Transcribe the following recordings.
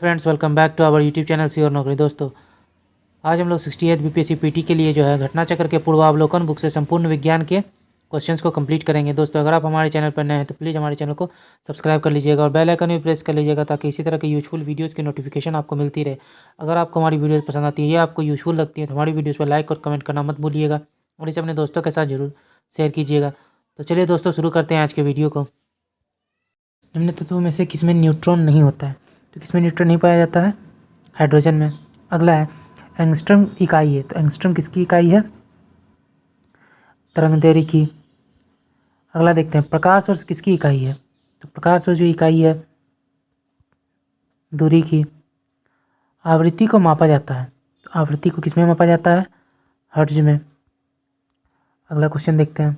Friends, welcome back to our YouTube channel सी और नौकरी। दोस्तों, आज हम लोग 68 बीपीएससी पीटी के लिए जो है घटना चक्र के पूर्वावलोकन बुक से संपूर्ण विज्ञान के क्वेश्चंस को कंप्लीट करेंगे। दोस्तों, अगर आप हमारे चैनल पर नए हैं तो प्लीज़ हमारे चैनल को सब्सक्राइब कर लीजिएगा और बेल आइकन भी प्रेस कर लीजिएगा ताकि इसी तरह के यूजफुल वीडियोज़ की नोटिफिकेशन आपको मिलती रहे। अगर आपको हमारी वीडियोज़ पसंद आती है या आपको यूजफुल लगती है तो हमारी वीडियोज़ पर लाइक और कमेंट करना मत भूलिएगा और इसे अपने दोस्तों के साथ जरूर शेयर कीजिएगा। तो चलिए दोस्तों, शुरू करते हैं आज के वीडियो को। निम्न तत्वों में से किसमें न्यूट्रॉन नहीं होता है? तो किसमें न्यूट्रॉन नहीं पाया जाता है? हाइड्रोजन में। अगला है एंगस्ट्रम इकाई है, तो एंगस्ट्रम किसकी इकाई है? तरंगदैर्घ्य की। अगला देखते हैं प्रकाश वर्ष किसकी इकाई है? तो प्रकाश वर्ष जो इकाई है दूरी की। आवृत्ति को मापा जाता है, तो आवृत्ति को किसमें मापा जाता है? हर्ट्ज में। अगला क्वेश्चन देखते हैं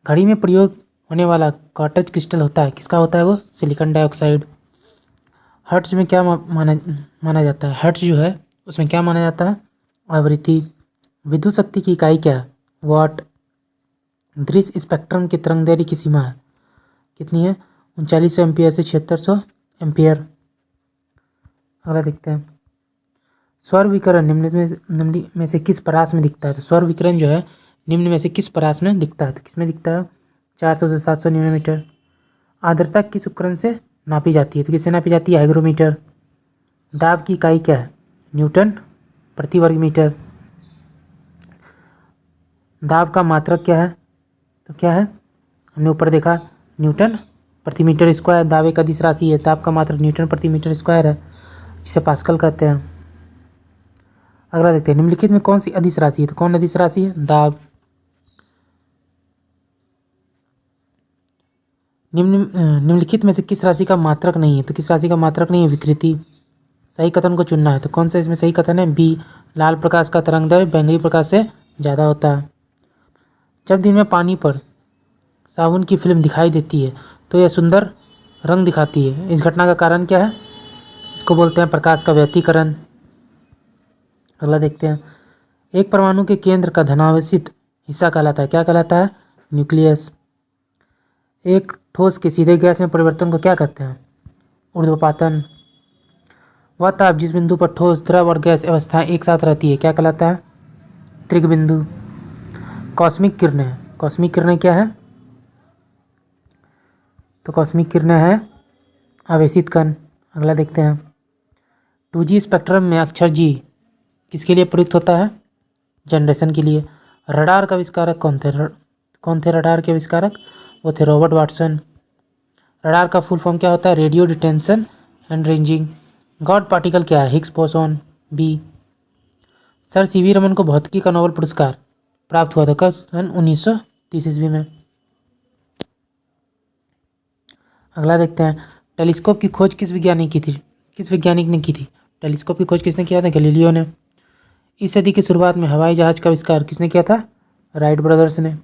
घड़ी में प्रयोग होने वाला कॉर्टेज क्रिस्टल होता है, किसका होता है वो? Silicon dioxide. हर्ट्ज में क्या माना जाता है? हर्ट्ज जो है उसमें क्या माना जाता है? आवृत्ति। विद्युत शक्ति की इकाई क्या है? वाट। दृश्य स्पेक्ट्रम की तरंगदैर्घ्य की सीमा है कितनी है? 3900 एम्पियर से 7600 एम्पियर। अगला देखते हैं सौर विकिरण निम्न में से किस परास में दिखता है? तो सौर विकिरण जो है निम्न में से किस परास में दिखता है? तो किसमें दिखता है? 400 से 700 नैनोमीटर। आर्द्रता किस उपकरण से नापी जाती है? तो किससे नापी जाती है? हाइग्रोमीटर। दाब की इकाई क्या है? न्यूटन प्रति वर्ग मीटर। दाब का मात्रक क्या है? तो क्या है? हमने ऊपर देखा न्यूटन प्रति मीटर स्क्वायर। दाब एक अदिश राशि है, दाब का मात्रक न्यूटन प्रति मीटर स्क्वायर है, जिसे पास्कल कहते हैं। अगला देखते हैं निम्नलिखित में कौन सी अदिश राशि है? तो कौन अदिश राशि है? दाब। निम्नलिखित में से किस राशि का मात्रक नहीं है? तो किस राशि का मात्रक नहीं है? विकृति। सही कथन को चुनना है, तो कौन सा इसमें सही कथन है? बी। लाल प्रकाश का तरंगदैर्घ्य बैंगनी प्रकाश से ज़्यादा होता है। जब दिन में पानी पर साबुन की फिल्म दिखाई देती है तो यह सुंदर रंग दिखाती है, इस घटना का कारण क्या है? इसको बोलते हैं प्रकाश का व्यतिकरण। अगला देखते हैं एक परमाणु के केंद्र का धनावेशित हिस्सा कहलाता है, क्या कहलाता है? न्यूक्लियस। एक ठोस के सीधे गैस में परिवर्तन को क्या कहते हैं? ऊर्ध्वपातन। वह ताप जिस बिंदु पर ठोस, द्रव और गैस अवस्थाएं एक साथ रहती है क्या कहलाता है? त्रिक बिंदु। कॉस्मिक किरणें, कॉस्मिक किरणें क्या है? तो कॉस्मिक किरणें है आवेशित कण। अगला देखते हैं 2G स्पेक्ट्रम में अक्षर जी किसके लिए प्रयुक्त होता है? जनरेशन के लिए। रडार का आविष्कारक कौन थे रडार के आविष्कारक? वो थे रॉबर्ट वाटसन। रडार का फुल फॉर्म क्या होता है? Radio detention and ranging. God particle क्या है? Higgs boson. B. Sir C V Raman को भौतिकी का नोबेल पुरस्कार प्राप्त हुआ था कब? सन 1930 ईस्वी में। अगला देखते हैं टेलीस्कोप की खोज किस वैज्ञानिक की थी? किस वैज्ञानिक ने की थी? टेलीस्कोप की खोज किसने किया था? गैलीलियो ने। इस सदी की शुरुआत में हवाई जहाज का आविष्कार किसने किया था? राइट ब्रदर्स ने।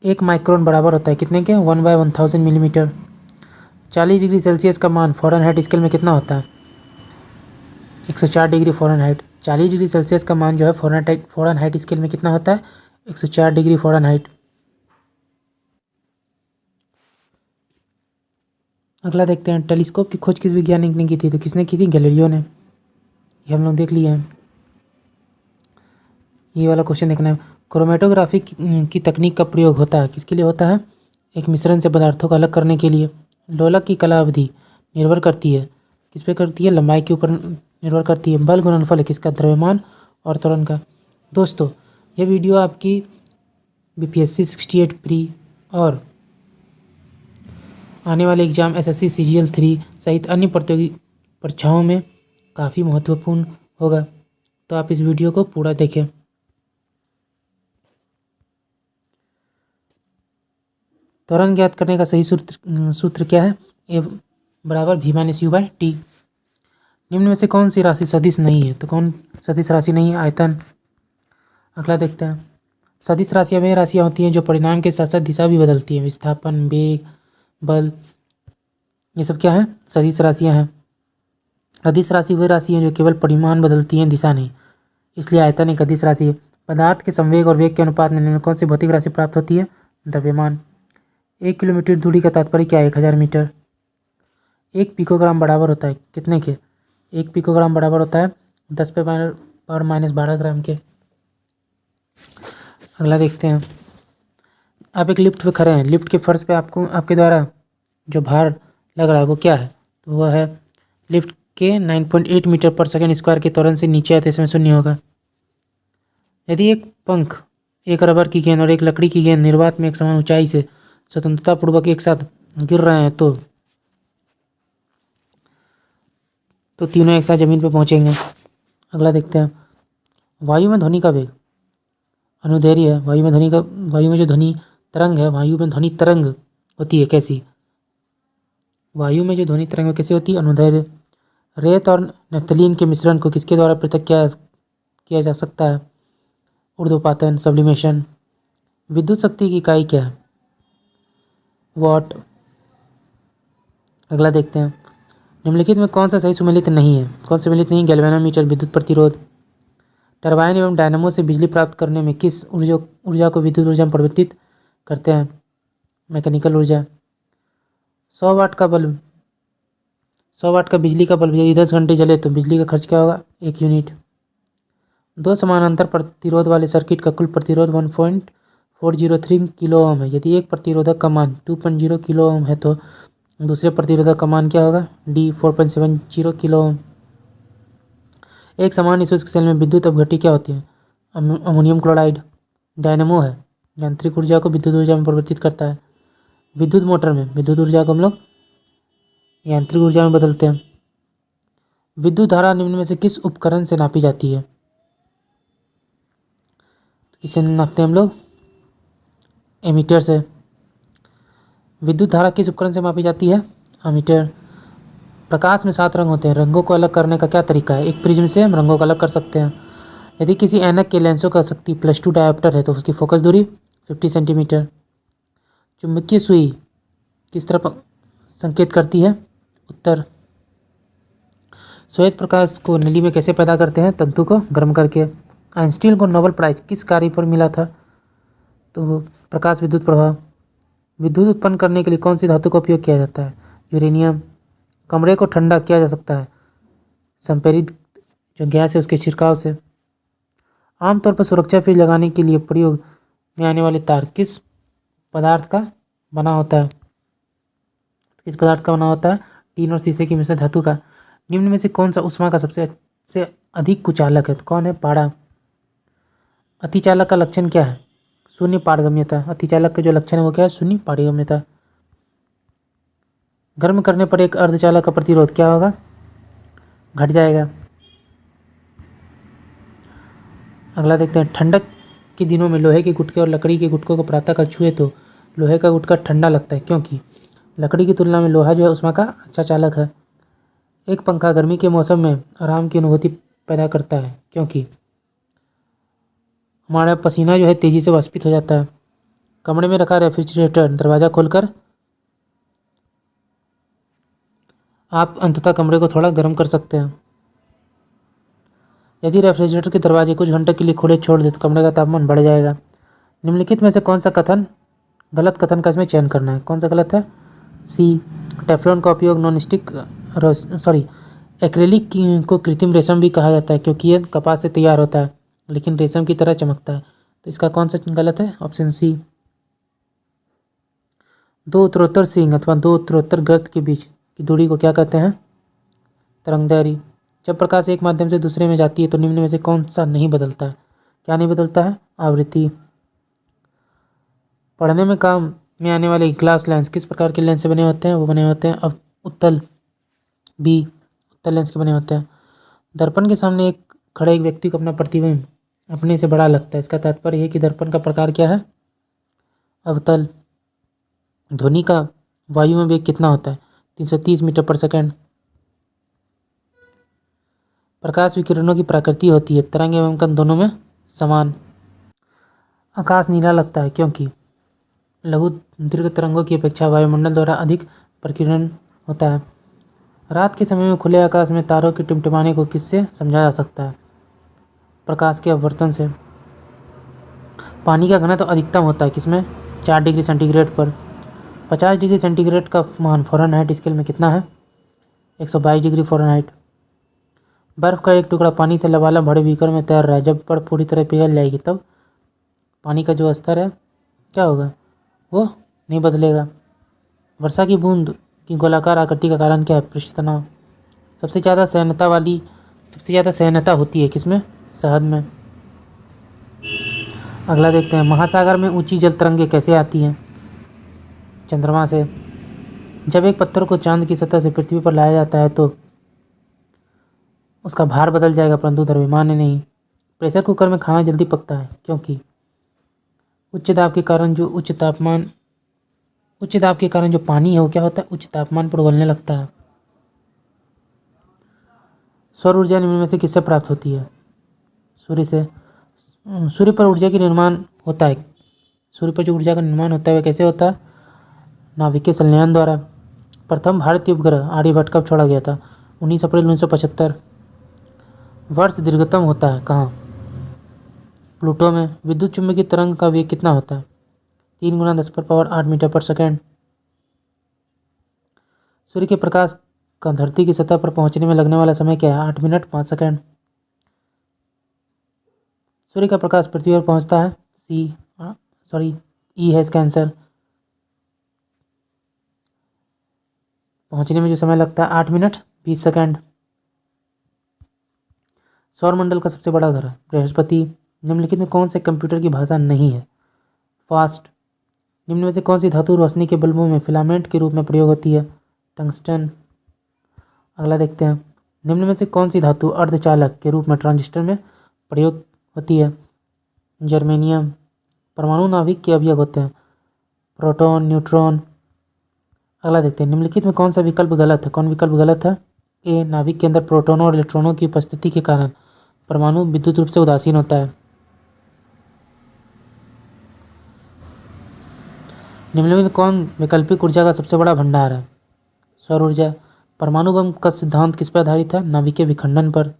एक माइक्रोन बराबर होता है कितने के? 1/1000 मिलीमीटर। 40 डिग्री सेल्सियस का मान फ़ारेनहाइट स्केल में कितना होता है? 104 डिग्री फ़ारेनहाइट। 40 डिग्री सेल्सियस का मान जो है फ़ारेनहाइट स्केल में कितना होता है? 104 डिग्री फ़ारेनहाइट। अगला देखते हैं टेलीस्कोप की खोज किस वैज्ञानिक ने की थी? तो किसने की थी? गैलीलियो ने। ये हम लोग देख लिए हैं। ये वाला क्वेश्चन देखना है क्रोमेटोग्राफी की तकनीक का प्रयोग होता है किसके लिए होता है? एक मिश्रण से पदार्थों को अलग करने के लिए। लोलक की कला अवधि निर्भर करती है किस पे करती है? लंबाई के ऊपर निर्भर करती है। बल गुणनफल है किसका? द्रव्यमान और त्वरण का। दोस्तों, यह वीडियो आपकी बीपीएससी 68 प्री और आने वाले एग्जाम एसएससी सीजीएल 3 सहित अन्य प्रतियोगी परीक्षाओं में काफ़ी महत्वपूर्ण होगा, तो आप इस वीडियो को पूरा देखें। त्वरण ज्ञात करने का सही सूत्र क्या है? ए बराबर v minus u by t. निम्न में से कौन सी राशि सदिश नहीं है? तो कौन सदिश राशि नहीं है? आयतन। अगला देखते हैं सदिश राशियाँ वे राशियाँ होती हैं जो परिणाम के साथ साथ दिशा भी बदलती हैं। विस्थापन, वेग, बल, ये सब क्या है? सदिश राशियाँ हैं। अदिश राशि वे राशि हैं जो केवल परिमाण बदलती हैं, दिशा नहीं, इसलिए आयतन एक अदिश राशि है। पदार्थ के संवेग और वेग के अनुपात में निम्न कौन सी भौतिक राशि प्राप्त होती है? द्रव्यमान। 1 किलोमीटर दूरी का तात्पर्य क्या है? 1000 मीटर। 1 पिकोग्राम बराबर होता है कितने के? 1 पिकोग्राम बराबर होता है 10 पे पावर माइनस 12 ग्राम के। अगला देखते हैं। आप एक लिफ्ट पे खड़े हैं, लिफ्ट के फर्श पे आपको आपके द्वारा जो भार लग रहा है वो क्या है? तो वह है लिफ्ट के 9.8 मीटर पर सेकेंड स्क्वायर के त्वरण से नीचे आते समय शून्य होगा। यदि एक पंख, एक रबर की गेंद और एक लकड़ी की गेंद निर्वात में एक समान ऊंचाई से स्वतंत्रतापूर्वक एक साथ गिर रहे हैं तो तीनों एक साथ जमीन पर पहुंचेंगे। अगला देखते हैं। वायु में ध्वनि का वेग अनुदैर्ध्य है। वायु में जो ध्वनि तरंग है, वायु में ध्वनि तरंग होती है कैसी? वायु में जो ध्वनि तरंग कैसी होती है? अनुदैर्ध्य। रेत और नैप्थलीन के मिश्रण को किसके द्वारा पृथक किया जा सकता है? ऊर्ध्वपातन, सब्लिमेशन। विद्युत शक्ति की इकाई क्या है? वॉट। अगला देखते हैं। निम्नलिखित में कौन सा सही सुमेलित नहीं है? कौन सुमेलित नहीं? गैल्वेनोमीटर, विद्युत प्रतिरोध। टरबाइन एवं डायनामो से बिजली प्राप्त करने में किस ऊर्जा को विद्युत ऊर्जा में परिवर्तित करते हैं? मैकेनिकल ऊर्जा। 100 वाट का बिजली का बल्ब यदि 10 घंटे जले तो बिजली का खर्च क्या होगा? 1 यूनिट। 2 समानांतर प्रतिरोध वाले सर्किट का कुल प्रतिरोध 1.403 किलो ओम है। यदि एक प्रतिरोधक का मान 2.0 किलो ओम है तो दूसरे प्रतिरोधक का मान क्या होगा? D 4.70 kilo ohm. एक सामान्य शुष्क सेल में विद्युत अपघट्य क्या होती है? Ammonium chloride. डायनेमो है, यांत्रिक ऊर्जा को विद्युत ऊर्जा में परिवर्तित करता है। विद्युत मोटर में विद्युत ऊर्जा को हम लोग यांत्रिक ऊर्जा में बदलते हैं। विद्युत धारा निम्न में से किस उपकरण से नापी जाती है? किसे नापते हैं हम लोग? एमीटर से। विद्युत धारा किस उपकरण से मापी जाती है? एमीटर। प्रकाश में 7 रंग होते हैं, रंगों को अलग करने का क्या तरीका है? एक प्रिज्म से हम रंगों को अलग कर सकते हैं। यदि किसी ऐनक के लेंसों का शक्ति +2 डायोप्टर है तो उसकी फोकस दूरी 50 सेंटीमीटर। चुंबकीय सुई किस तरफ संकेत करती है? उत्तर। श्वेत प्रकाश को नली में कैसे पैदा करते हैं? तंतु को गर्म करके। आइंस्टीन को नोबेल प्राइज किस कार्य पर मिला था? तो प्रकाश विद्युत प्रभाव। विद्युत उत्पन्न करने के लिए कौन सी धातु का उपयोग किया जाता है? यूरेनियम। कमरे को ठंडा किया जा सकता है संपीड़ित जो गैस है उसके छिड़काव से। आमतौर पर सुरक्षा फ्रिज लगाने के लिए प्रयोग में आने वाले तार किस पदार्थ का बना होता है? किस पदार्थ का बना होता है? टीन और शीशे की मिश्र धातु का। निम्न में से कौन सा ऊष्मा का सबसे अधिक कुचालक है? तो कौन है? पारा। अतिचालक का लक्षण क्या है? शून्य पारगम्यता। अतिचालक का जो लक्षण है वो क्या है? शून्य पारगम्यता। गर्म करने पर एक अर्धचालक का प्रतिरोध क्या होगा? घट जाएगा। अगला देखते हैं। ठंडक के दिनों में लोहे के गुटके और लकड़ी के गुटकों को प्रातःकाल छुए तो लोहे का गुटका ठंडा लगता है, क्योंकि लकड़ी की तुलना में लोहा जो है ऊष्मा का अच्छा चालक है। एक पंखा गर्मी के मौसम में आराम की अनुभूति पैदा करता है, क्योंकि हमारा पसीना जो है तेजी से वाष्पित हो जाता है। कमरे में रखा रेफ्रिजरेटर दरवाज़ा खोलकर आप अंततः कमरे को थोड़ा गर्म कर सकते हैं। यदि रेफ्रिजरेटर के दरवाजे कुछ घंटे के लिए खुले छोड़ दें तो कमरे का तापमान बढ़ जाएगा। निम्नलिखित में से कौन सा गलत कथन का इसमें चयन करना है? कौन सा गलत है? सी। टेफ्लॉन का उपयोग एक्रेलिक को कृत्रिम रेशम भी कहा जाता है, क्योंकि यह कपास से तैयार होता है लेकिन रेशम की तरह चमकता है। तो इसका कौन सा गलत है? Option C. 2 उत्तरोत्तर सींग अथवा 2 उत्तरोत्तर गर्त के बीच की दूरी को क्या कहते हैं? तरंगदैर्घ्य। जब प्रकाश एक माध्यम से दूसरे में जाती है तो निम्न में से कौन सा नहीं बदलता है? क्या नहीं बदलता है? आवृत्ति। पढ़ने में काम में आने वाले ग्लास लेंस किस प्रकार के लेंस से बने होते हैं? वो बने होते हैं अब उत्तल लेंस के बने होते हैं। दर्पण के सामने खड़े एक व्यक्ति को अपना प्रतिबिंब अपने से बड़ा लगता है, इसका तात्पर्य है कि दर्पण का प्रकार क्या है? अवतल। ध्वनि का वायु में वेग कितना होता है? 330 मीटर पर सेकेंड। प्रकाश विकिरणों की प्रकृति होती है तरंग एवं कण दोनों में समान। आकाश नीला लगता है क्योंकि लघु दीर्घ तरंगों की अपेक्षा वायुमंडल द्वारा अधिक प्रकीर्णन होता है। रात के समय में खुले आकाश में तारों के टिमटिमाने को किससे समझा जा सकता है? प्रकाश के अपवर्तन से। पानी का घनत्व तो अधिकतम होता है किसमें? 4 डिग्री सेंटीग्रेड पर। 50 डिग्री सेंटीग्रेड का मान फ़ारेनहाइट स्केल में कितना है? 122 डिग्री फ़ारेनहाइट। बर्फ़ का एक टुकड़ा पानी से लबालब भरे बीकर में तैर रहा है। जब बर्फ़ पूरी तरह पिघल जाएगी तब पानी का जो स्तर है क्या होगा, वो नहीं बदलेगा। वर्षा की बूंद की गोलाकार आकृति का कारण क्या है, पृष्ठ तनाव। सबसे ज़्यादा सैन्यता होती है किसमें, शहद में। अगला देखते हैं, महासागर में ऊंची जल तरंगें कैसे आती हैं, चंद्रमा से। जब एक पत्थर को चांद की सतह से पृथ्वी पर लाया जाता है तो उसका भार बदल जाएगा परंतु द्रव्यमान नहीं। प्रेशर कुकर में खाना जल्दी पकता है क्योंकि उच्च दाब के कारण जो पानी है वो क्या होता है, उच्च तापमान पर उबलने लगता है। सौर ऊर्जा निम्न में से किससे प्राप्त होती है, सूर्य से। सूर्य पर ऊर्जा की निर्माण होता है, सूर्य पर जो ऊर्जा का निर्माण होता है वह कैसे होता है, नाभिकीय संलयन द्वारा। प्रथम भारतीय उपग्रह आर्यभट्ट कब छोड़ा गया था, 19 अप्रैल 1975। वर्ष दीर्घतम होता है कहाँ, प्लूटो में। विद्युत चुम्बकीय तरंग का वेग कितना होता है, 3 × 10⁸ मीटर पर सेकेंड। सूर्य के प्रकाश का धरती की सतह पर पहुंचने में लगने वाला समय क्या है, 8 मिनट 5 सेकेंड। सूर्य का प्रकाश पृथ्वी पर पहुंचता है ई है इसका आंसर। पहुंचने में जो समय लगता है 8 मिनट 20 सेकेंड। सौरमंडल का सबसे बड़ा ग्रह बृहस्पति। निम्नलिखित में कौन से कंप्यूटर की भाषा नहीं है, फास्ट। निम्न में से कौन सी धातु रोशनी के बल्बों में फिलामेंट के रूप में प्रयोग होती है, टंगस्टन। अगला देखते हैं, निम्न में से कौन सी धातु अर्धचालक के रूप में ट्रांजिस्टर में प्रयोग होती है, जर्मेनियम। परमाणु नाभिक के अवयव होते हैं, प्रोटॉन न्यूट्रॉन। अगला देखते हैं, निम्नलिखित में कौन सा विकल्प गलत है, कौन विकल्प गलत है, ए नाभिक के अंदर प्रोटॉनों और इलेक्ट्रॉनों की उपस्थिति के कारण परमाणु विद्युत रूप से उदासीन होता है। निम्नलिखित में कौन वैकल्पिक ऊर्जा का सबसे बड़ा भंडार है, सौर ऊर्जा। परमाणु बम का सिद्धांत किस पर आधारित है, नाभिकीय विखंडन पर।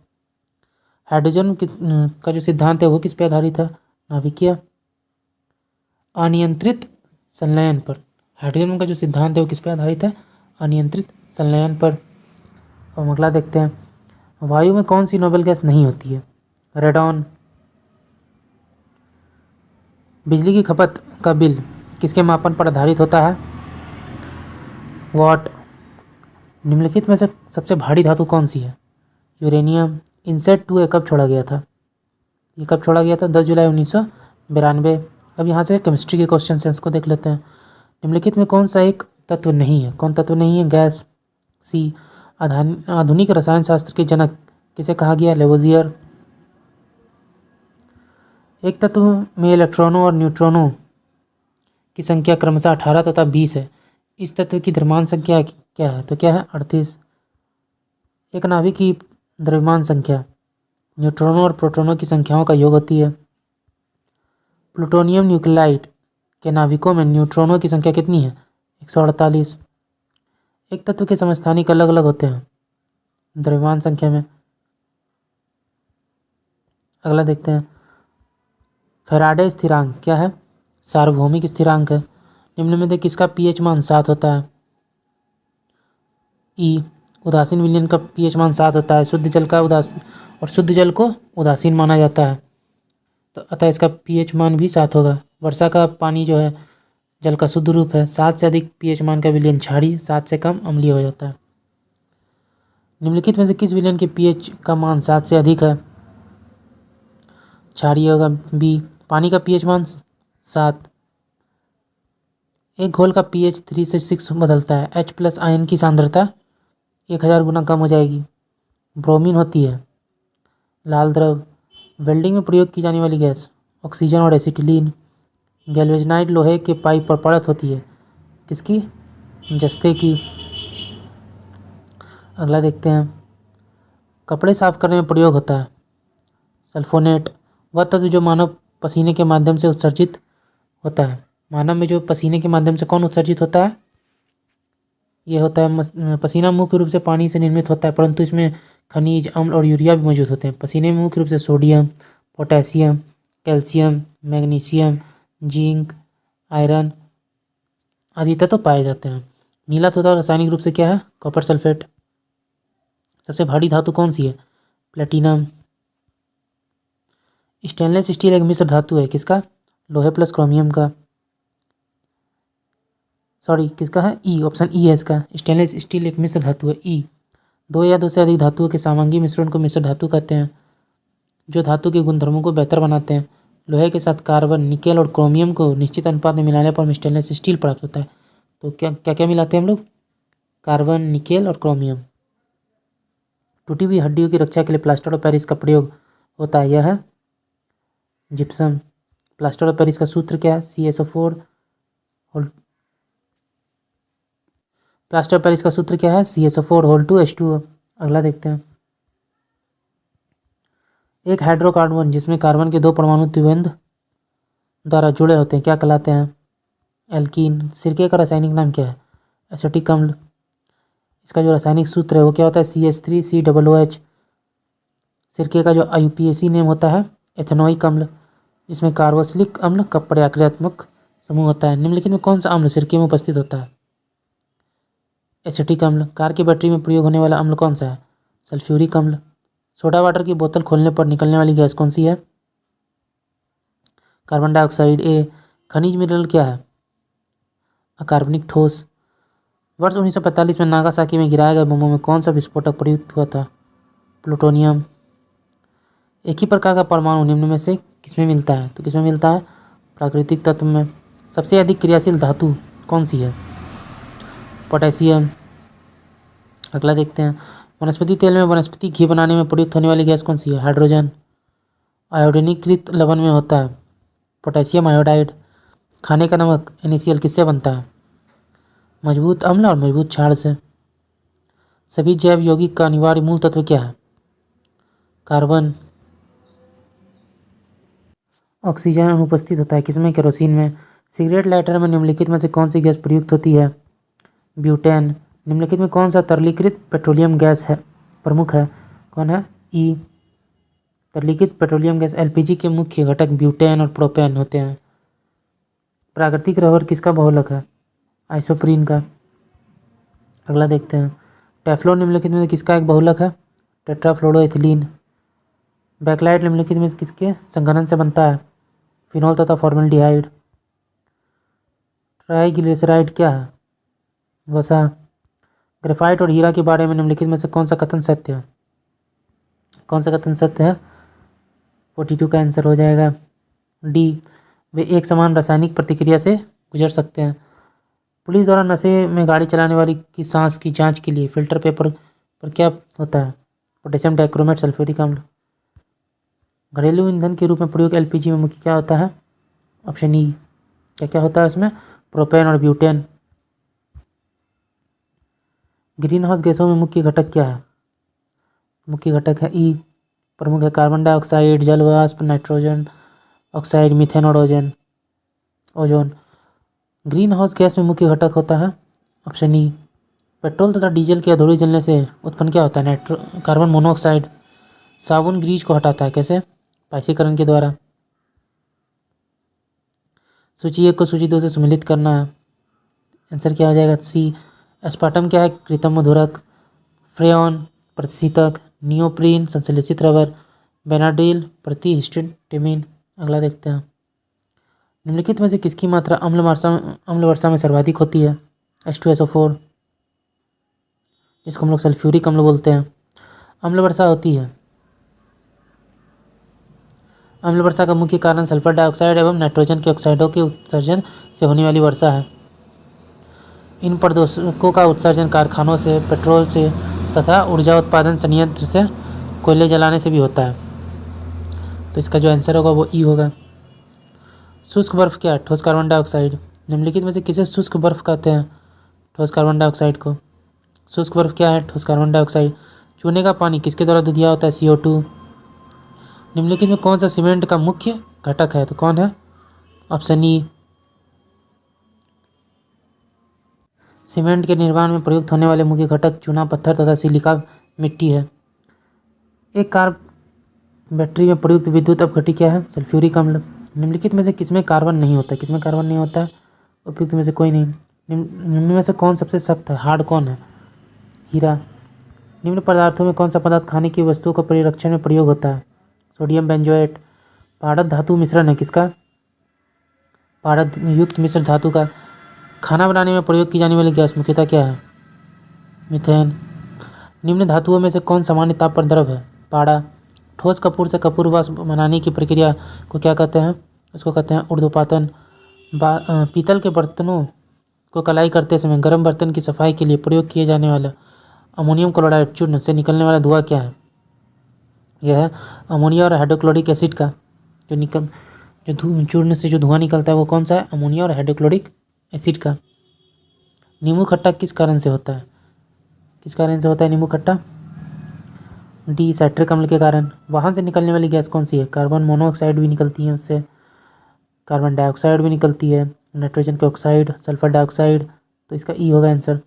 हाइड्रोजन का जो सिद्धांत है वो किस पर आधारित है, नाभिकीय अनियंत्रित संलयन पर। हाइड्रोजन का जो सिद्धांत है वो किस पर आधारित है, अनियंत्रित संलयन पर। और अगला देखते हैं, वायु में कौन सी नोबेल गैस नहीं होती है, रेडॉन। बिजली की खपत का बिल किसके मापन पर आधारित होता है, वॉट। निम्नलिखित में से सबसे भारी धातु कौन सी है, यूरेनियम। इनसेट 2 कब छोड़ा गया था, ये कब छोड़ा गया था, 10 जुलाई 1992। अब यहाँ से केमिस्ट्री के क्वेश्चन हैं, इसको देख लेते हैं। निम्नलिखित में कौन सा एक तत्व नहीं है, कौन तत्व नहीं है, गैस, सी। आधुनिक रसायन शास्त्र के जनक किसे कहा गया, लेवोजियर। एक तत्व में इलेक्ट्रॉनों और न्यूट्रॉनों की संख्या क्रमशः 18 तथा 20 है। इस तत्व की द्रव्यमान संख्या क्या है, तो क्या है, 38। एक नाभिक की द्रव्यमान संख्या न्यूट्रॉनों और प्रोटॉनों की संख्याओं का योग होती है। प्लूटोनियम न्यूक्लाइड के नाभिकों में न्यूट्रॉनों की संख्या कितनी है, 148। एक तत्व के समस्थानिक अलग अलग होते हैं द्रव्यमान संख्या में। अगला देखते हैं, फैराडे स्थिरांक क्या है, सार्वभौमिक स्थिरांक है। निम्न में से किसका पीएच मान 7 होता है, ई। उदासीन विलयन का पीएच मान 7 होता है। शुद्ध जल को उदासीन माना जाता है, तो अतः इसका पीएच मान भी 7 होगा। वर्षा का पानी जो है जल का शुद्ध रूप है। 7 से अधिक पीएच मान का विलयन क्षारीय, 7 से कम अम्लीय हो जाता है। निम्नलिखित में से किस विलयन के पीएच का मान 7 से अधिक है, क्षारीय होगा, बी। पानी का पीएच मान 7। एक घोल का पीएच 3 से 6 बदलता है। H+ आयन की सांद्रता 1000 गुना कम हो जाएगी। ब्रोमीन होती है लाल द्रव। वेल्डिंग में प्रयोग की जाने वाली गैस ऑक्सीजन और एसिटिलीन। गैल्वेनाइड लोहे के पाइप पर परत होती है किसकी, जस्ते की। अगला देखते हैं, कपड़े साफ करने में प्रयोग होता है सल्फोनेट। वह तत्व जो मानव पसीने के माध्यम से उत्सर्जित होता है। मानव में जो पसीने के माध्यम से कौन उत्सर्जित होता है, ये होता है पसीना मुख्य रूप से पानी से निर्मित होता है परंतु इसमें खनिज, अम्ल और यूरिया भी मौजूद होते हैं। पसीने में मुख्य रूप से sodium, potassium, calcium, magnesium, zinc, iron आदि तत्व पाए जाते हैं। नीला तत्व रासायनिक रूप से क्या है, कॉपर सल्फेट। सबसे भारी धातु कौन सी है, प्लेटिनम। स्टेनलेस स्टील एक मिश्र धातु है, किसका? लोहे प्लस क्रोमियम का। सॉरी, किसका है? ई, ऑप्शन ई है इसका। स्टेनलेस स्टील एक मिश्र धातु है, ई। दो या दो से अधिक धातुओं के समांगी मिश्रण को मिश्र धातु कहते हैं, जो धातु के गुणधर्मों को बेहतर बनाते हैं। लोहे के साथ कार्बन, निकेल और क्रोमियम को निश्चित अनुपात में मिलाने पर स्टेनलेस स्टील प्राप्त होता है। तो क्या क्या क्या मिलाते हैं हम लोग? कार्बन, निकेल और क्रोमियम। टूटी हुई हड्डियों की रक्षा के लिए प्लास्टर ऑफ पेरिस का प्रयोग होता है, यह है जिप्सम। प्लास्टर ऑफ पेरिस का सूत्र क्या है? CaSO4 प्लास्टर ऑफ पेरिस का सूत्र क्या है? CaSO4 2H2O। अगला देखते हैं। एक हाइड्रोकार्बन जिसमें कार्बन के दो परमाणु त्रिबंध द्वारा जुड़े होते हैं क्या कहलाते हैं? एल्कीन। सिरके का रासायनिक नाम क्या है? एसिटिक अम्ल। इसका जो रासायनिक सूत्र है वो क्या होता है? CH3COOH। सिरके का जो IUPAC नेम होता है एथेनोइक अम्ल, जिसमें कार्बोक्सिलिक अम्ल का प्रक्रियात्मक समूह होता है। निम्नलिखित में कौन सा अम्ल सिरके में उपस्थित होता है? एसिटिक अम्ल। कार की बैटरी में प्रयोग होने वाला अम्ल कौन सा है? सल्फ्यूरिक अम्ल। सोडा वाटर की बोतल खोलने पर निकलने वाली गैस कौन सी है? कार्बन डाइऑक्साइड, ए। खनिज मिनरल क्या है? अकार्बनिक ठोस। वर्ष 1945 में नागासाकी में गिराए गए बमों में कौन सा विस्फोटक प्रयुक्त हुआ था? प्लूटोनियम। एक ही प्रकार का परमाणु निम्न में से किसमें मिलता है? तो किसमें मिलता है? प्राकृतिक तत्व में। सबसे अधिक क्रियाशील धातु कौन सी है? पोटेशियम। अगला देखते हैं। वनस्पति तेल में वनस्पति घी बनाने में प्रयुक्त होने वाली गैस कौन सी है? हाइड्रोजन। आयोडीनीकृत लवण में होता है पोटेशियम आयोडाइड। खाने का नमक NaCl किससे बनता है? मजबूत अम्ल और मजबूत क्षार से। सभी जैव यौगिक का अनिवार्य मूल तत्व क्या है? कार्बन। ऑक्सीजन अनुपस्थित होता है किसमें? केरोसिन में। सिगरेट लाइटर में निम्नलिखित में से कौन सी गैस प्रयुक्त होती है? ब्यूटेन। निम्नलिखित में कौन सा तरलीकृत पेट्रोलियम गैस है प्रमुख है? कौन है? ई। तरलीकृत पेट्रोलियम गैस LPG के मुख्य घटक ब्यूटेन और प्रोपेन होते हैं। प्राकृतिक रबर किसका बहुलक है? आइसोप्रीन का। अगला देखते हैं। टेफ्लॉन निम्नलिखित में से किसका एक बहुलक है? टेट्राफ्लोरोएथिलीन। बैकलाइट निम्नलिखित में से किसके संघनन से बनता है? फिनॉल तथा फॉर्मल्डिहाइड। ट्राइग्लिसराइड क्या है? वसा। ग्रेफाइट और हीरा के बारे में निम्नलिखित में से कौन सा कथन सत्य है? कौन सा कथन सत्य है? 42 का आंसर हो जाएगा डी। वे एक समान रासायनिक प्रतिक्रिया से गुजर सकते हैं। पुलिस द्वारा नशे में गाड़ी चलाने वाली की सांस की जांच के लिए फिल्टर पेपर पर क्या होता है? पोटेशियम डाइक्रोमेट सल्फ्यूरिक अम्ल। घरेलू ईंधन के रूप में प्रयोग LPG में मुख्य क्या होता है? Option E. क्या क्या होता है उसमें? प्रोपेन और ब्यूटेन। ग्रीन हाउस गैसों में मुख्य घटक क्या है? मुख्य घटक है ई। प्रमुख है कार्बन डाइऑक्साइड, जल वाष्प, नाइट्रोजन ऑक्साइड, मीथेन और ओजोन। ग्रीन हाउस गैस में मुख्य घटक होता है ऑप्शन ई। पेट्रोल तथा डीजल के अधूरे जलने से उत्पन्न क्या होता है? Carbon monoxide. साबुन ग्रीज को हटाता है कैसे? पाइसीकरण के द्वारा। सूची 1 को सूची 2 से सम्मिलित करना है। आंसर क्या हो जाएगा? सी। एस्पार्टम क्या है? कृत्रिम मधुरक। फ्रेयॉन प्रतिशीतक। नियोप्रीन संश्लेषित रबर। बेनाड्रिल प्रतिहिस्टमिन। अगला देखते हैं। निम्नलिखित में से किसकी मात्रा अम्ल वर्षा में सर्वाधिक होती है? H2SO4, जिसको हम लोग सल्फ्यूरिक अम्ल बोलते हैं। अम्ल वर्षा होती है। अम्ल वर्षा का मुख्य कारण सल्फर डाइऑक्साइड एवं नाइट्रोजन के ऑक्साइडों के उत्सर्जन से होने वाली वर्षा है। इन प्रदूषकों का उत्सर्जन कारखानों से, पेट्रोल से तथा ऊर्जा उत्पादन संयंत्र से कोयले जलाने से भी होता है। तो इसका जो आंसर होगा वो ई होगा। शुष्क बर्फ क्या है? ठोस कार्बन डाइऑक्साइड। निम्नलिखित में से किसे शुष्क बर्फ कहते हैं? ठोस कार्बन डाइऑक्साइड को। शुष्क बर्फ क्या है? ठोस कार्बन डाइऑक्साइड। चूने का पानी किसके द्वारा दुधिया होता है? CO2। निम्नलिखित में कौन सा सीमेंट का मुख्य घटक है? तो कौन है? Option E. सीमेंट के निर्माण में प्रयुक्त होने वाले मुख्य घटक चूना पत्थर तथा सिलिका मिट्टी है। एक कार बैटरी में प्रयुक्त विद्युत अपघट्य क्या है? सल्फ्यूरिक अम्ल। निम्नलिखित में से किसमें कार्बन नहीं होता? किसमें कार्बन नहीं होता है? उपयुक्त में से कोई नहीं। निम्न में से कौन सबसे सख्त है? हार्ड कौन है? हीरा। निम्न पदार्थों में कौन सा पदार्थ खाने की वस्तुओं का परिरक्षण में प्रयोग होता है? Sodium benzoate. पारद धातु मिश्रण है किसका? पारद युक्त मिश्र धातु का। खाना बनाने में प्रयोग की जाने वाली गैस मुख्यतः क्या है? मीथेन। निम्न धातुओं में से कौन सामान्य ताप पर द्रव है? पारा। ठोस कपूर से कपूर वाष्प बनाने की प्रक्रिया को क्या कहते हैं? इसको कहते हैं ऊर्ध्वपातन। पीतल के बर्तनों को कलाई करते समय गर्म बर्तन की सफाई के लिए प्रयोग किए जाने वाला अमोनियम क्लोराइड चूर्ण से निकलने वाला धुआं क्या है? यह है अमोनिया और हाइड्रोक्लोरिक एसिड का जो चूर्ण से जो धुआं निकलता है वो कौन सा है? अमोनिया और हाइड्रोक्लोरिक एसिड का। नींबू खट्टा किस कारण से होता है? किस कारण से होता है नींबू खट्टा? डी साइट्रिक अम्ल के कारण। वाहन से निकलने वाली गैस कौन सी है? कार्बन मोनोऑक्साइड भी निकलती है उससे, कार्बन डाइऑक्साइड भी निकलती है, नाइट्रोजन के ऑक्साइड, सल्फर डाइऑक्साइड। तो इसका ई होगा आंसर।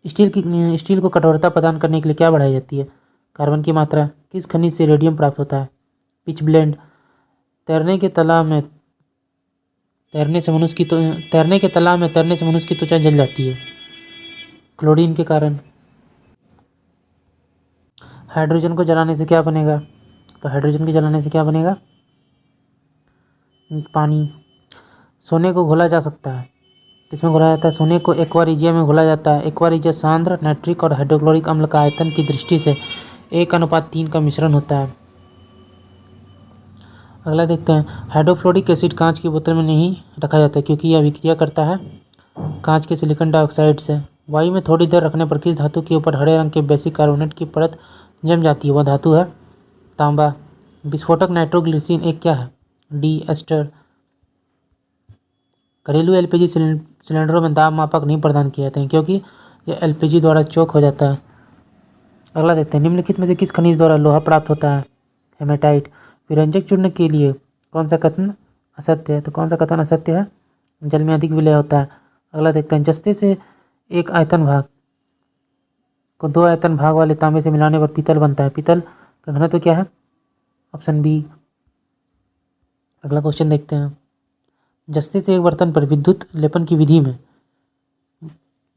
स्टील को कठोरता प्रदान करने के लिए क्या बढ़ाई जाती है? कार्बन की मात्रा। किस खनिज से रेडियम प्राप्त होता है? Pitch blend. तैरने के तालाब में तैरने से मनुष्य की त्वचा जल जाती है। क्लोरीन के कारण। हाइड्रोजन को जलाने से क्या बनेगा? तो हाइड्रोजन के जलाने से क्या बनेगा? पानी। सोने को घोला जा सकता है किसमें घोला जाता है? सोने को एक्वा रिजिया में घोला जाता है। एक्वा रिजिया सांद्र नाइट्रिक और हाइड्रोक्लोरिक अम्ल का आयतन की दृष्टि से 1:3 का मिश्रण होता है। अगला देखते हैं। हाइड्रोफ्लोरिक एसिड कांच की बोतल में नहीं रखा जाता है क्योंकि यह अभिक्रिया करता है कांच के सिलिकॉन डाइऑक्साइड से। वायु में थोड़ी देर रखने पर किस धातु के ऊपर हरे रंग के बेसिक कार्बोनेट की परत जम जाती है? वह धातु है तांबा। विस्फोटक नाइट्रोग्लिसरीन एक क्या है? D ester. घरेलू एलपीजी सिलेंडरों में दाब मापक नहीं प्रदान किए जाते हैं क्योंकि यह एलपीजी द्वारा चोक हो जाता है। अगला देखते हैं। निम्नलिखित में से किस खनिज द्वारा लोहा प्राप्त होता है? हेमेटाइट। विरंजक चूर्ण के लिए कौन सा कथन असत्य है? तो कौन सा कथन असत्य है? जल में अधिक विलय होता है। अगला देखते हैं। जस्ते से एक आयतन भाग को 2 आयतन भाग वाले तांबे से मिलाने पर पीतल बनता है। पीतल का घनत्व क्या है? Option B. अगला क्वेश्चन देखते हैं। जस्ते से एक बर्तन पर विद्युत लेपन की विधि में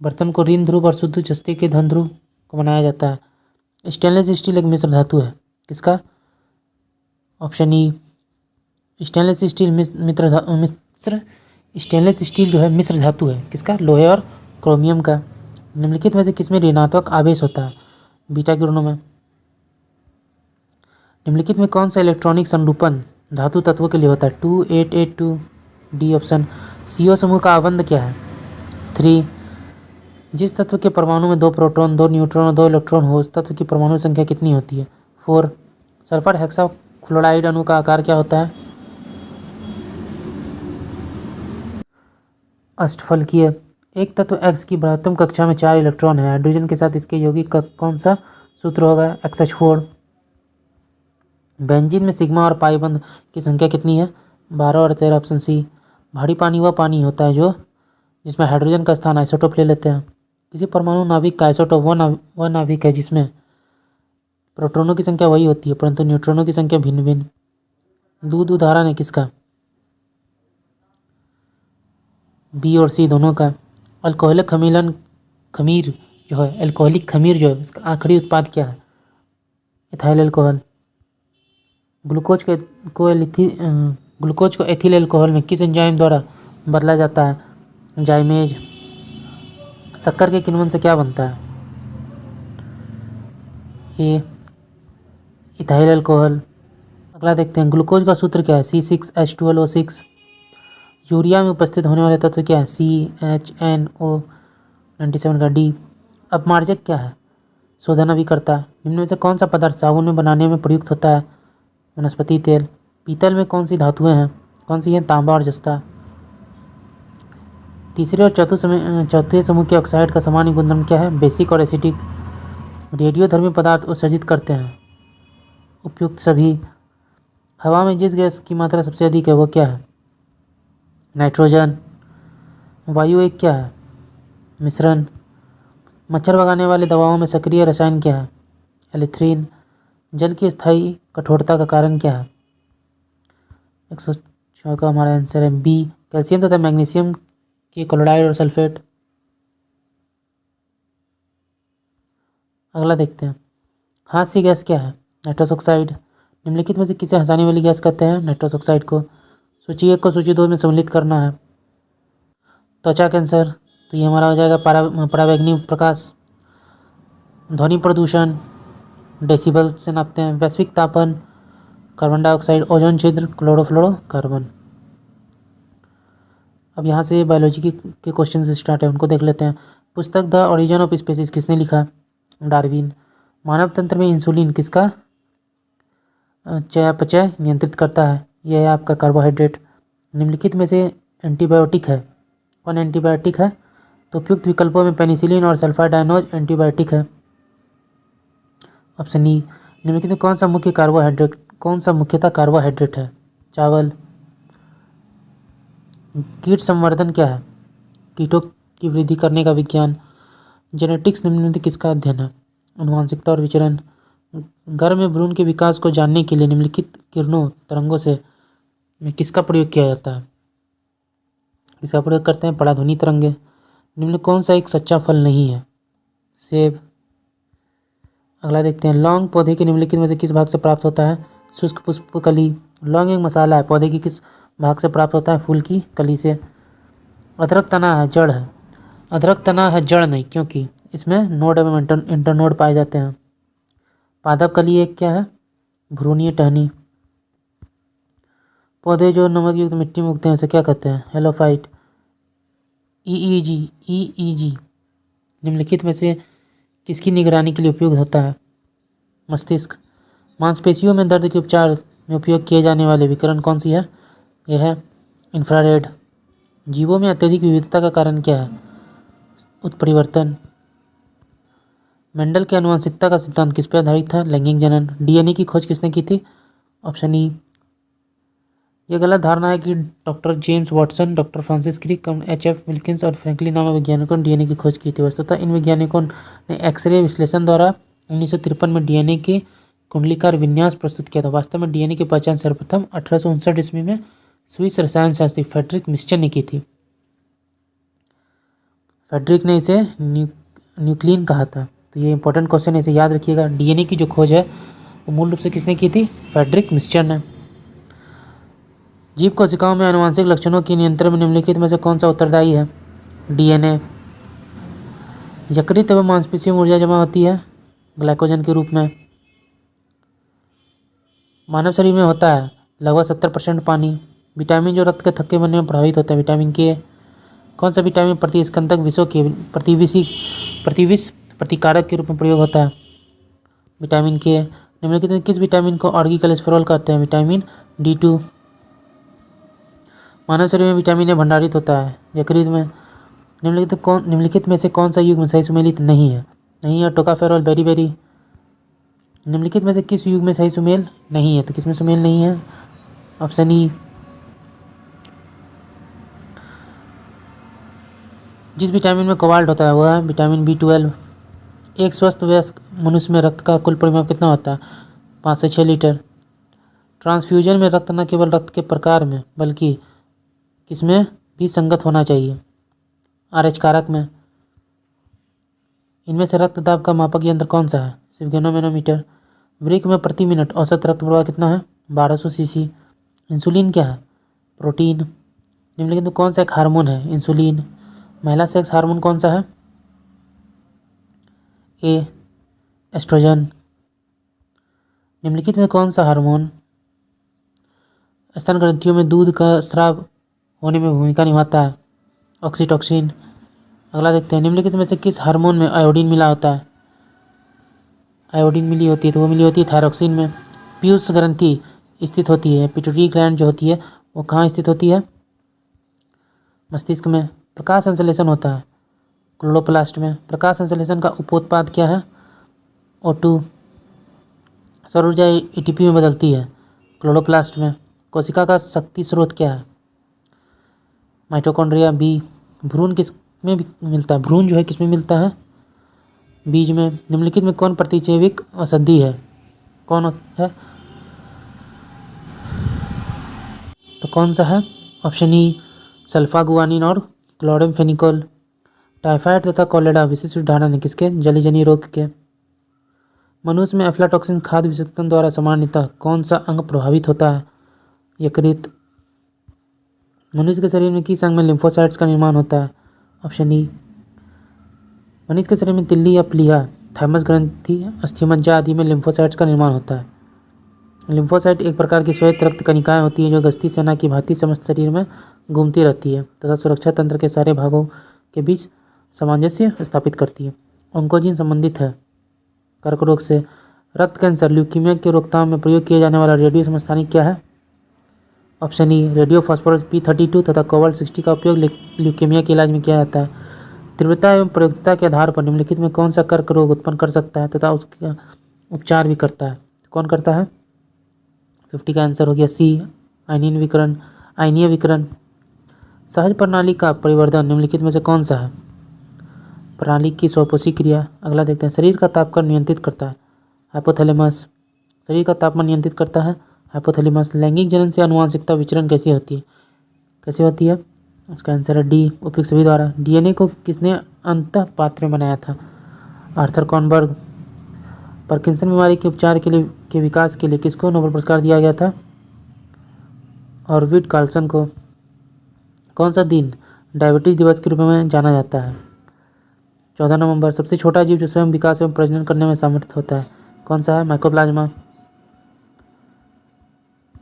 बर्तन को ऋण ध्रुव और शुद्ध जस्ते के धन ध्रुव को बनाया जाता है। स्टेनलेस स्टील एक मिश्र धातु है किसका? Option E. Stainless steel stainless steel जो है मिश्र धातु है किसका? लोहे और क्रोमियम का। निम्नलिखित में से किसमें ऋणात्मक आवेश होता है? बीटा किरणों में। निम्नलिखित में कौन सा इलेक्ट्रॉनिक संरूपण धातु तत्वों के लिए होता है? 2882। D option. CO समूह का आबंध क्या है? 3। जिस तत्व के परमाणु में 2 प्रोटॉन 2 न्यूट्रॉन और 2 इलेक्ट्रॉन हो उस तत्व की परमाणु संख्या कितनी होती है? 4। सल्फर हेक्साक्लोराइड अणु का आकार क्या होता है? अष्टफलकीय। एक तत्व X की बृहत्तम कक्षा में 4 इलेक्ट्रॉन है। हाइड्रोजन के साथ इसके यौगिक का कौन सा सूत्र होगा? XH4। बेंजीन में सिग्मा और पाई बंध की संख्या कितनी है? 12 और 13। Option C. भारी पानी वह पानी होता है जिसमें हाइड्रोजन का स्थान आइसोटोप ले लेते हैं। किसी परमाणु नाभिक का आइसोटोप वह नाभिक है जिसमें प्रोटॉनों की संख्या वही होती है परंतु न्यूट्रॉनों की संख्या भिन्न भिन्न। दूध उदाहरण है किसका? बी और सी दोनों का। अल्कोहलिक खमीर जो है इसका आखिरी उत्पाद क्या है? Ethyl alcohol. ग्लूकोज को एथिल अल्कोहल में किस एंजाइम द्वारा बदला जाता है? जाइमेज। शक्कर के किण्वन से क्या बनता है? ए इथाइल अल्कोहल। अगला देखते हैं। ग्लूकोज का सूत्र क्या है? C6H12O6। यूरिया में उपस्थित होने वाले तत्व क्या है? CHNO97 का। डी। अपमार्जक क्या है? शोधन अभिकर्ता। निम्न में से कौन सा पदार्थ साबुन में बनाने में प्रयुक्त होता है? वनस्पति तेल। पीतल में कौन सी धातुएं हैं? कौन सी हैं? तांबा और जस्ता। तीसरे और चौथे समूह के ऑक्साइड का सामान्य गुणधर्म क्या है? बेसिक और एसिडिक। रेडियोधर्मी पदार्थ उत्सर्जित करते हैं उपयुक्त सभी। हवा में जिस गैस की मात्रा सबसे अधिक है वो क्या है? नाइट्रोजन। वायु एक क्या है? मिश्रण। मच्छर भगाने वाले दवाओं में सक्रिय रसायन क्या है? एलिथ्रीन। जल की स्थायी कठोरता का कारण क्या है? 106 का हमारा आंसर है बी। कैल्शियम तथा मैग्नीशियम के क्लोराइड और सल्फेट। अगला देखते हैं। हास्य गैस क्या है? Nitrous oxide. निम्नलिखित में से किसे हंसाने वाली गैस कहते हैं? नाइट्रस ऑक्साइड को। सूची 1 को सूची 2 में सम्मिलित करना है। त्वचा कैंसर, तो ये हमारा हो जाएगा पराबैंगनी प्रकाश। ध्वनि प्रदूषण, डेसिबल से नापते हैं। वैश्विक तापन, कार्बन डाइऑक्साइड, ओजोन छिद्र, क्लोरोफ्लोरोकार्बन। अब यहाँ से बायोलॉजी के क्वेश्चन से स्टार्ट है, उनको देख लेते हैं। पुस्तक द ओरिजिन ऑफ स्पीसीज किसने लिखा? डार्विन। मानव तंत्र में इंसुलिन किसका चयापचय नियंत्रित करता है? यह है आपका कार्बोहाइड्रेट। निम्नलिखित में से एंटीबायोटिक है, कौन एंटीबायोटिक है? तो उपयुक्त विकल्पों में पेनिसिलिन और सल्फाडाइनोज एंटीबायोटिक है। Option E. निम्नलिखित में कौन सा मुख्यतः कार्बोहाइड्रेट है? चावल। कीट संवर्धन क्या है? कीटों की वृद्धि करने का विज्ञान। जेनेटिक्स निम्नलिखित किसका अध्ययन है? आनुवंशिकता और विचरण। गर्भ में भ्रूण के विकास को जानने के लिए निम्नलिखित किरणों तरंगों से किसका प्रयोग किया जाता है? इसका प्रयोग करते हैं पराध्वनि तरंगे। निम्न कौन सा एक सच्चा फल नहीं है? सेब। अगला देखते हैं। लौंग पौधे के निम्नलिखित में से किस भाग से प्राप्त होता है? शुष्क पुष्पकली। लौंग एक मसाला है, पौधे की किस भाग से प्राप्त होता है? फूल की कली से। अदरक तना है, जड़ है। अदरक तना है, जड़ नहीं, क्योंकि इसमें नोड एवं इंटरनोड पाए जाते हैं। पादप कली एक क्या है? भ्रूणीय टहनी। पौधे जो नमक युक्त मिट्टी में उगते हैं उसे क्या कहते हैं? हेलोफाइट। ईईजी निम्नलिखित में से किसकी निगरानी के लिए उपयोग होता है? मस्तिष्क। मांसपेशियों में दर्द के उपचार में उपयोग किए जाने वाले विकिरण कौन सी है? यह है इंफ्रारेड। जीवों में अत्यधिक विविधता का कारण क्या है? उत्परिवर्तन। मेंडल के आनुवंशिकता का सिद्धांत किस पर आधारित था? लैंगिक जनन। डीएनए की खोज किसने की थी? Option E. यह गलत धारणा है कि doctor James Watson, doctor Francis Crick, H F. Wilkins और फ्रैंकलिन नामक वैज्ञानिकों ने डीएनए की खोज की थी। वस्तुतः इन वैज्ञानिकों ने एक्सरे विश्लेषण द्वारा 1953 में डीएनए के कुंडलीकार विन्यास प्रस्तुत किया था। वास्तव में डीएनए की पहचान सर्वप्रथम 1859 ईस्वी में स्विस रसायन शास्त्री फ्रेडरिक मिस्चर ने की थी। फ्रेडरिक ने इसे न्यूक्लियन कहा था। तो ये इंपॉर्टेंट क्वेश्चन है, इसे याद रखिएगा। डीएनए की जो खोज है वो मूल रूप से किसने की थी? फ्रेडरिक मिस्चर ने। जीव कोशिकाओं में आनुवंशिक लक्षणों के नियंत्रण में निम्नलिखित में से कौन सा उत्तरदायी है? डीएनए। यकृत एवं मांसपेशियों में ऊर्जा जमा होती है ग्लाइकोजन के रूप में। मानव शरीर में होता है लगभग 70% पानी। विटामिन जो रक्त के थक्के बनने में प्रभावित होता है, विटामिन के। कौन सा विटामिन प्रतिस्कंदक विषों के प्रतिविष प्रतिकारक के रूप में प्रयोग होता है? विटामिन के। निम्नलिखित में किस विटामिन को ऑर्गी कोलेस्टेरॉल कहते हैं? Vitamin D2। मानव शरीर में विटामिन ए भंडारित होता है यकृत में। निम्नलिखित में से कौन सा युग्म सही सुमेलित नहीं है? नहीं है टोकाफेरोल बेरी। निम्नलिखित में से किस युग में सही सुमेल नहीं है? तो किसमें सुमेल नहीं है? Option E. जिस विटामिन में कोबाल्ट होता है वह है विटामिन B12। एक स्वस्थ वयस्क मनुष्य में रक्त का कुल परिमाप कितना होता है? 5 से 6 लीटर। ट्रांसफ्यूजन में रक्त न केवल रक्त के प्रकार में बल्कि किसमें भी संगत होना चाहिए? RH कारक में। इनमें से रक्त दाब का मापक यंत्र कौन सा है? स्फिगनोमेनोमीटर। वृक्क में प्रति मिनट औसत रक्त प्रवाह कितना है? 1200 सीसी। इंसुलिन क्या है? प्रोटीन। निम्नलिखित में कौन सा एक हार्मोन है? इंसुलिन। महिला सेक्स हार्मोन कौन सा है? ए एस्ट्रोजन। निम्नलिखित में कौन सा हार्मोन स्तन ग्रंथियों में दूध का स्राव होने में भूमिका निभाता है? ऑक्सीटोसिन। अगला देखते हैं। निम्नलिखित में से किस हार्मोन में आयोडीन मिला होता है? आयोडीन मिली होती है तो वो मिली होती है थायरोक्सिन में। पीयूष ग्रंथि स्थित होती है, पिट्यूटरी ग्लैंड जो होती है वो कहाँ स्थित होती है? मस्तिष्क में। प्रकाश संश्लेषण होता है क्लोरोप्लास्ट में। प्रकाश संश्लेषण का उपोत्पाद क्या है? O2। सौर ऊर्जा ATP में बदलती है क्लोरोप्लास्ट में। कोशिका का शक्ति स्रोत क्या है? माइटोकॉन्ड्रिया। बी। भ्रूण किस में मिलता है? भ्रूण जो है किस में मिलता है? बीज में। निम्नलिखित में कौन प्रतिजैविक औषधि है? कौन है? तो कौन सा है? ऑप्शन ई सल्फागुआनिन और क्लोरामफेनिकोल। टाइफाइड तथा कॉलेरा विशिष्ट उदाहरण है किसके? जलीजन्य रोग के। मनुष्य में एफ्लाटॉक्सिन खाद्य विषाक्तन द्वारा सामान्यतः कौन सा अंग प्रभावित होता है? यकृत। मनुष्य के शरीर में किस अंग में लिम्फोसाइट्स का निर्माण होता है? Option E. मनुष्य के शरीर में तिल्ली या प्लीहा, थाइमस ग्रंथि, अस्थिमज्जा आदि में लिम्फोसाइट्स का निर्माण होता है। लिम्फोसाइट एक प्रकार की श्वेत रक्त कणिकाएं होती हैं जो गश्ती सेना की भांति समस्त शरीर में घूमती रहती है तथा सुरक्षा तंत्र के सारे भागों के बीच सामंजस्य स्थापित करती है। ऑन्कोजीन संबंधित है कर्क रोग से। रक्त कैंसर ल्यूकीमिया की रोकथाम में प्रयोग किया जाने वाला रेडियो समस्थानिक क्या है? Option E. Radio phosphorus P32 तथा कोबाल्ट 60 का उपयोग ल्यूकीमिया के इलाज में किया जाता है। तीव्रता एवं प्रयोज्यता के आधार पर निम्नलिखित में कौन सा कर्क रोग उत्पन्न कर सकता है तथा उसका उपचार भी करता है? कौन करता है? 50 का आंसर हो गया सी, आयनीय विकिरण। सहज प्रणाली का परिवर्धन निम्नलिखित में से कौन सा है? प्रणाली की स्वपोषी क्रिया। अगला देखते हैं। शरीर का तापमान नियंत्रित करता है हाइपोथैलेमस। शरीर का तापमान नियंत्रित करता है हाइपोथैलेमस। लैंगिक जनन से आनुवंशिकता विचरण कैसी होती है? कैसे होती है? उसका आंसर है डी, उपयुक्त सभी द्वारा। डीएनए को किसने अंतः पात्र में बनाया था? आर्थर कॉनबर्ग। पार्किंसन बीमारी के उपचार के विकास के लिए किसको नोबेल पुरस्कार दिया गया था? ऑर्विड कार्लसन को। कौन सा दिन डायबिटीज दिवस के रूप में जाना जाता है? 14 नवंबर। सबसे छोटा जीव जो स्वयं विकास एवं प्रजनन करने में समर्थ होता है कौन सा है? माइकोप्लाज्मा।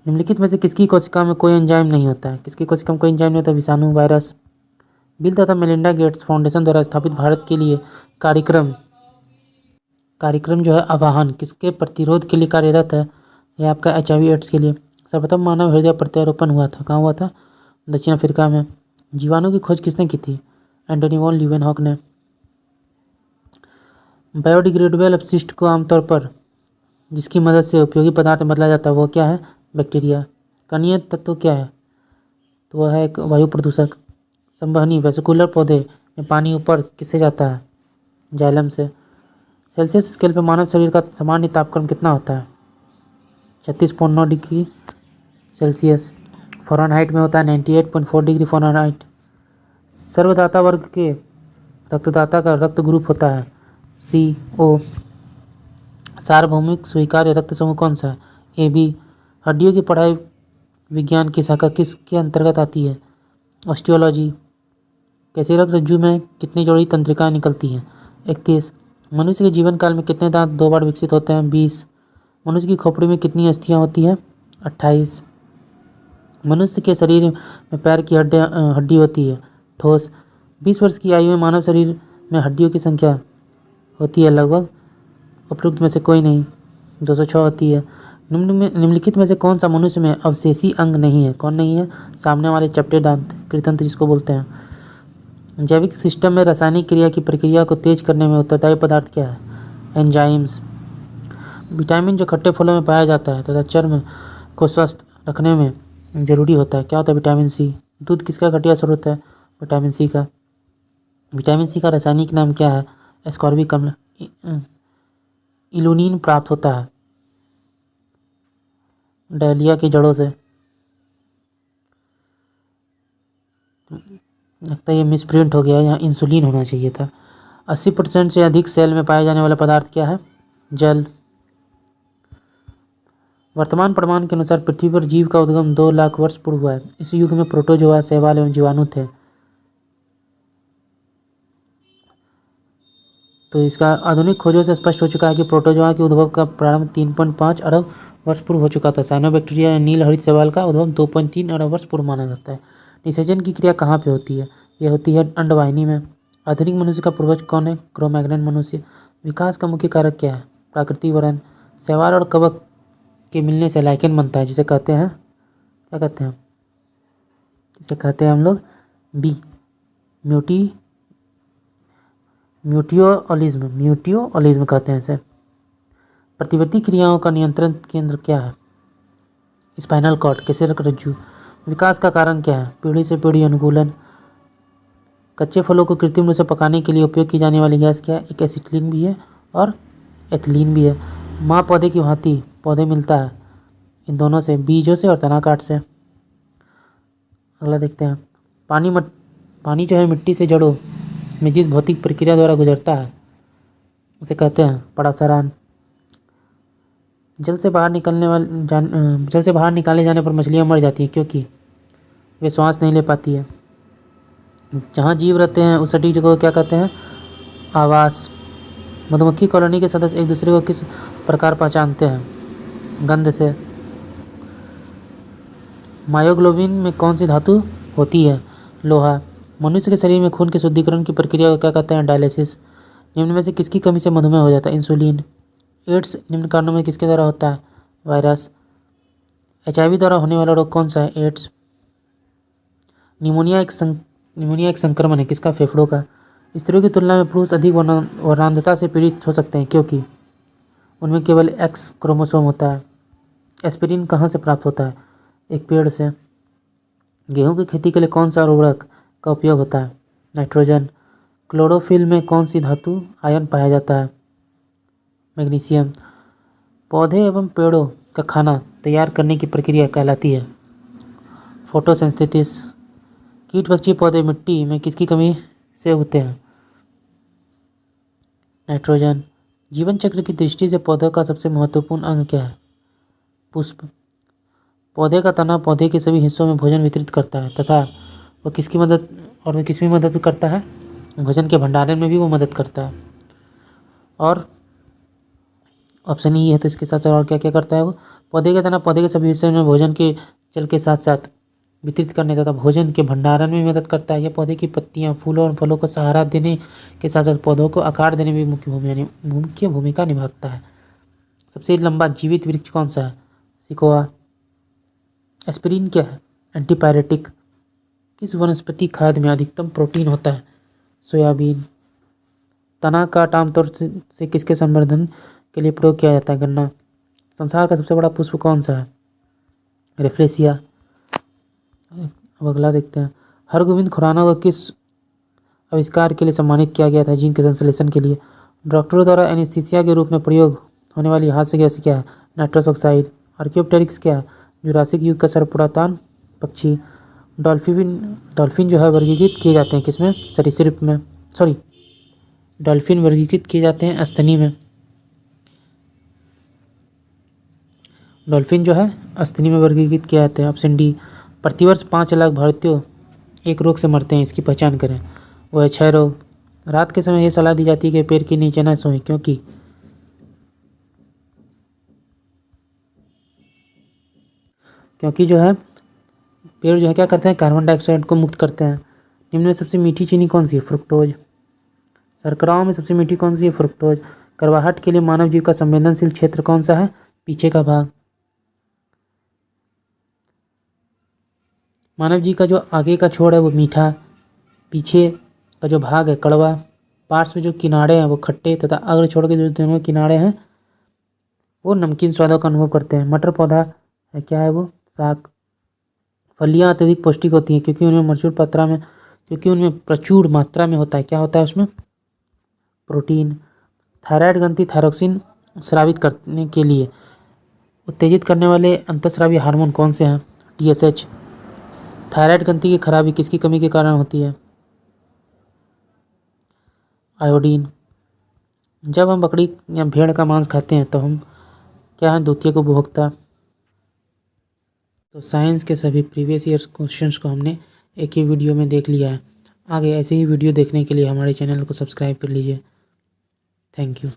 निम्नलिखित में से किसकी कोशिका में कोई एंजाइम नहीं होता है? किसकी कोशिका में कोई एंजाइम नहीं होता? विषाणु, वायरस। बिल तथा मेलिंडा गेट्स फाउंडेशन द्वारा स्थापित भारत के लिए कार्यक्रम जो है आवाहन किसके प्रतिरोध के लिए कार्यरत है? यह आपका HIV एड्स के लिए। सर्वप्रथम मानव हृदय प्रत्यारोपण हुआ था, कहाँ हुआ था? दक्षिण अफ्रीका में। जीवाणु की खोज किसने की थी? एंटनी वॉन ल्यूवेनहॉक ने। बायोडिग्रेडेबल अपशिष्ट को आमतौर पर जिसकी मदद से उपयोगी पदार्थ में बदला जाता है वो क्या है? बैक्टीरिया। कणीय तत्व क्या है? तो वह है एक वायु प्रदूषक। संवहनी वेसिकुलर पौधे में पानी ऊपर किससे जाता है? जाइलम से। सेल्सियस स्केल पर मानव शरीर का सामान्य तापक्रम कितना होता है? 36.9 डिग्री सेल्सियस। फ़ारेनहाइट में होता है 98.4 डिग्री फ़ारेनहाइट। सर्वदाता वर्ग के रक्तदाता का रक्त ग्रुप होता है CO। सार्वभौमिक स्वीकार्य रक्त समूह कौन सा है? AB। हड्डियों की पढ़ाई विज्ञान की शाखा किसके अंतर्गत आती है? ऑस्टियोलॉजी। कैसिरक रज्जु में कितनी जोड़ी तंत्रिकाएं निकलती हैं? 31। मनुष्य के जीवन काल में कितने दांत 2 बार विकसित होते हैं? 20। मनुष्य की खोपड़ी में कितनी अस्थियां होती हैं? 28। मनुष्य के शरीर में पैर की हड्डी होती है ठोस। 20 वर्ष की आयु में मानव शरीर में हड्डियों की संख्या होती है लगभग उपरोक्त में से कोई नहीं, 206 होती है। निम्नलिखित में से कौन सा मनुष्य में अवशेषी अंग नहीं है? कौन नहीं है? सामने वाले चपटे दांत, कृतंत्र जिसको बोलते हैं। जैविक सिस्टम में रासायनिक क्रिया की प्रक्रिया को तेज करने में उत्तरदायी पदार्थ क्या है? एंजाइम्स। विटामिन जो खट्टे फलों में पाया जाता है तथा चर्म को स्वस्थ रखने में जरूरी होता है क्या होता है? Vitamin C. दूध किसका घटिया स्रोत है? विटामिन सी का। विटामिन सी का रासायनिक नाम क्या है? एस्कॉर्बिक अम्ल। इल्यूनिन प्राप्त होता है डहलिया की जड़ों से। लगता है ये मिसप्रिंट हो गया, यहाँ इंसुलिन होना चाहिए था। 80% से अधिक सेल में पाया जाने वाला पदार्थ क्या है? जल। वर्तमान प्रमाण के अनुसार पृथ्वी पर जीव का उद्गम 2 लाख वर्ष पूर्व हुआ है। इस युग में प्रोटोजोआ, शैवाल एवं जीवाणु थे। तो इसका आधुनिक खोजों से स्पष्ट हो चुका है कि प्रोटोजोआ के उद्भव का प्रारंभ 3.5 अरब वर्ष पूर्व हो चुका था। साइनोबैक्टीरिया या नील हरित शैवाल का उद्भव 2.3 अरब वर्ष पूर्व माना जाता है। निषेचन की क्रिया कहाँ पे होती है? यह होती है अंडवाहिनी में। आधुनिक मनुष्य का पूर्वज कौन है? क्रोमैग्नन मनुष्य। विकास का मुख्य कारक क्या है? प्राकृतिक वरण। शैवाल और कवक के मिलने से लाइकेन बनता है जिसे कहते हैं, क्या कहते हैं? इसे कहते हैं हम लोग म्यूटियोलिज्म कहते हैं इसे। प्रतिवर्ती क्रियाओं का नियंत्रण केंद्र क्या है? स्पाइनल कॉर्ड, कैसिरक रज्जु। विकास का कारण क्या है? पीढ़ी से पीढ़ी अनुकूलन। कच्चे फलों को कृत्रिम रूप से पकाने के लिए उपयोग की जाने वाली गैस क्या है? एक एसिटिलीन भी है और एथिलीन भी है। माँ पौधे की भांति पौधे मिलता है इन दोनों से, बीजों से और तना काट से। अगला देखते हैं। पानी जो है मिट्टी से जड़ों में जिस भौतिक प्रक्रिया द्वारा गुजरता है उसे कहते हैं परासरण। जल से बाहर निकाले जाने पर मछलियाँ मर जाती हैं क्योंकि वे श्वास नहीं ले पाती है। जहाँ जीव रहते हैं उस सटीक जगह को क्या कहते हैं? आवास। मधुमक्खी कॉलोनी के सदस्य एक दूसरे को किस प्रकार पहचानते हैं? गंध से। मायोग्लोबिन में कौन सी धातु होती है? लोहा। मनुष्य के शरीर में खून के शुद्धिकरण की प्रक्रिया को क्या कहते हैं? डायलिसिस। निम्न में से किसकी कमी से मधुमेह हो जाता है? इंसुलिन। एड्स निम्न कारणों में किसके द्वारा होता है? वायरस। HIV द्वारा होने वाला रोग कौन सा है? एड्स। निमोनिया एक संक्रमण है किसका? फेफड़ों का। स्त्रियों की तुलना में पुरुष अधिक वर्णांधता से पीड़ित हो सकते हैं क्योंकि उनमें केवल X क्रोमोसोम होता है। एस्पिरिन कहाँ से प्राप्त होता है? एक पेड़ से। गेहूं की खेती के लिए कौन सा उर्वरक का उपयोग होता है? नाइट्रोजन। क्लोरोफिल में कौन सी धातु आयन पाया जाता है? मैग्नीशियम। पौधे एवं पेड़ों का खाना तैयार करने की प्रक्रिया कहलाती है? फोटोसिंथेसिस। कीट पक्षी पौधे मिट्टी में किसकी कमी से उगते हैं? नाइट्रोजन। जीवन चक्र की दृष्टि से पौधों का सबसे महत्वपूर्ण अंग क्या है? पुष्प। पौधे का तना पौधे के सभी हिस्सों में भोजन वितरित करता है तथा वह किसमें मदद करता है? भोजन के भंडारण में भी वो मदद करता है। और ऑप्शन ई है, तो इसके साथ साथ और क्या क्या करता है वो? पौधे का तना पौधे के सभी हिस्सों में भोजन के जल के साथ साथ वितरित करने तथा भोजन के भंडारण में मदद करता है। यह पौधे की पत्तियां, फूलों और फलों को सहारा देने के साथ साथ पौधों को आकार देने में मुख्य भूमिका निभाता है। सबसे लंबा जीवित वृक्ष कौन सा है? सिकोआ। एस्पिरिन क्या है? एंटीपायरेटिक। किस वनस्पति खाद्य में अधिकतम प्रोटीन होता है? सोयाबीन। तना काट आमतौर से किसके संवर्धन के लिए प्रयोग किया जाता है? गन्ना। संसार का सबसे बड़ा पुष्प कौन सा है? रेफ्लेसिया। अब अगला देखते हैं। हरगोविंद खुराना को किस आविष्कार के लिए सम्मानित किया गया था? जीन के संश्लेषण के लिए। डॉक्टरों द्वारा एनेस्थीसिया के रूप में प्रयोग होने वाली हास्य गैस क्या है? Nitrous oxide. आर्कियोप्टेरिक्स क्या है? जुरासिक युग का सर्वपुरातन पक्षी। डॉल्फिन जो है वर्गीकृत किए जाते हैं किसमें? सरीसृप में। डॉल्फिन वर्गीकृत किए जाते हैं अस्तनी में। डॉल्फिन जो है अस्तनी में वर्गीकृत किए जाते हैं। Option D. प्रतिवर्ष 5 लाख भारतीय एक रोग से मरते हैं, इसकी पहचान करें। वो है क्षय रोग। रात के समय ये सलाह दी जाती है कि पेड़ के नीचे न सोएं क्योंकि जो है पेड़ जो है क्या करते हैं? कार्बन डाइऑक्साइड को मुक्त करते हैं। निम्न में सबसे मीठी चीनी कौन सी है? फ्रुक्टोज। शर्कराओं में सबसे मीठी कौन सी है? फ्रुक्टोज। करवाहट के लिए मानव जीव का संवेदनशील क्षेत्र कौन सा है? पीछे का भाग। मानव जी का जो आगे का छोर है वो मीठा, पीछे का जो भाग है कड़वा, पार्श्व में जो किनारे हैं वो खट्टे तथा अग्र छोर के जो दोनों किनारे हैं वो नमकीन स्वादों का अनुभव करते हैं। मटर पौधा है क्या है? वो साग। फलियां अत्यधिक पौष्टिक होती हैं क्योंकि उनमें प्रचुर मात्रा में होता है, क्या होता है उसमें? प्रोटीन। थायराइड ग्रंथि थायरोक्सिन स्रावित करने के लिए उत्तेजित करने वाले अंतःस्रावी हार्मोन कौन से हैं? TSH। थायराइड ग्रंथि की खराबी किसकी कमी के कारण होती है? आयोडीन। जब हम बकरी या भेड़ का मांस खाते हैं तो हम क्या हैं? द्वितीयक उपभोक्ता। तो साइंस के सभी प्रीवियस ईयर क्वेश्चंस को हमने एक ही वीडियो में देख लिया है। आगे ऐसे ही वीडियो देखने के लिए हमारे चैनल को सब्सक्राइब कर लीजिए। Thank you.